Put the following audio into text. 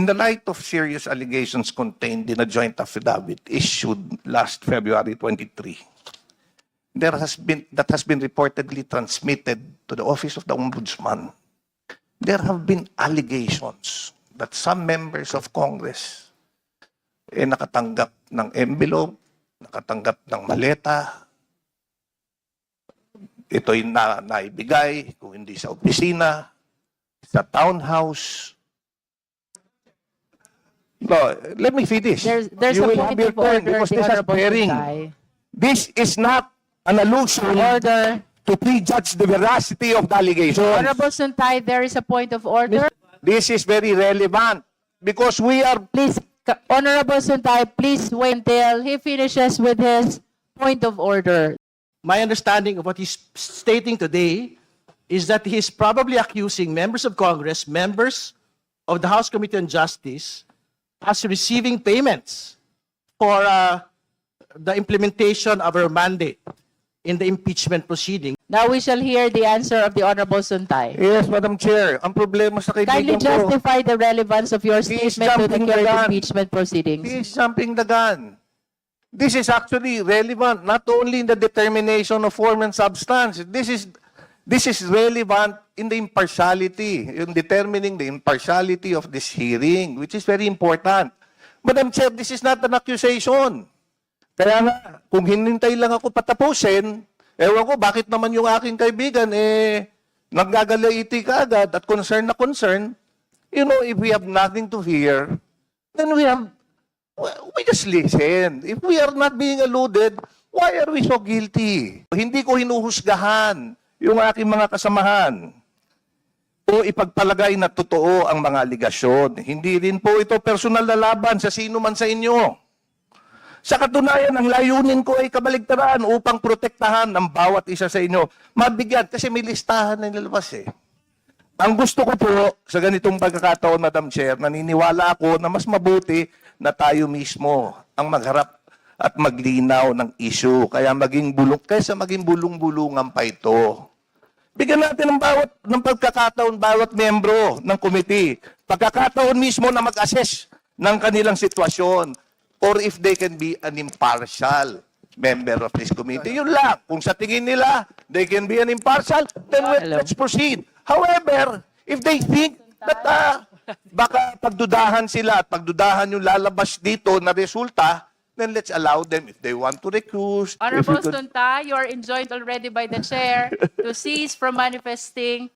In the light of serious allegations contained in a joint affidavit issued last February 23, that has been reportedly transmitted to the Office of the Ombudsman, there have been allegations that some members of Congress nakatanggap ng envelope, nakatanggap ng maleta, ito'y naibigay, kung hindi sa opisina, sa townhouse. No, let me finish. There's You a will point have your of turn order, because the this is Honorable bearing. Sutay. This is not an allusion Order. to prejudge the veracity of the allegation. Honorable Suntay, there is a point of order. This is very relevant because we are Please, Honorable Suntay, please wait until he finishes with his point of order. My understanding of what he's stating today is that he's probably accusing members of Congress, members of the House Committee on Justice, as receiving payments for the implementation of our mandate in the impeachment proceeding. Now we shall hear the answer of the Honorable Suntay. Yes, Madam Chair. Ang problema sa Kindly kaibigan ko, justify the relevance of your He is statement to the jumping the current gun. impeachment proceedings. he is jumping the gun. This is actually relevant not only in the determination of form and substance. This is relevant in the impartiality, in determining the impartiality of this hearing, which is very important. Madam Chair, this is not an accusation. Kaya nga, kung hinintay lang ako patapusin, ewan ko, bakit naman yung aking kaibigan, naggagalaiti ka agad at concern na concern. You know, if we have nothing to fear, then we just listen. If we are not being alluded, why are we so guilty? Hindi ko hinuhusgahan yung aking mga kasamahan o ipagpalagay na totoo ang mga aligasyon. Hindi rin po ito personal na laban sa sino man sa inyo. Sa katunayan, ang layunin ko ay kabaligtaran upang protektahan ang bawat isa sa inyo. Mabigyan, kasi may listahan na nilabas eh. Ang gusto ko po sa ganitong pagkakataon, Madam Chair, naniniwala ako na mas mabuti na tayo mismo ang magharap at maglinaw ng issue. Kaya kaysa maging bulong-bulungan pa ito. Bigyan natin ng pagkakataon bawat membro ng committee. Pagkakataon mismo na mag-assess ng kanilang sitwasyon or if they can be an impartial member of this committee. Yun lang. Kung sa tingin nila, they can be an impartial, then let's proceed. However, if they think that baka pagdudahan sila at pagdudahan yung lalabas dito na resulta, then let's allow them if they want to recuse. Honorable Suntay, you are enjoined already by the chair to cease from manifesting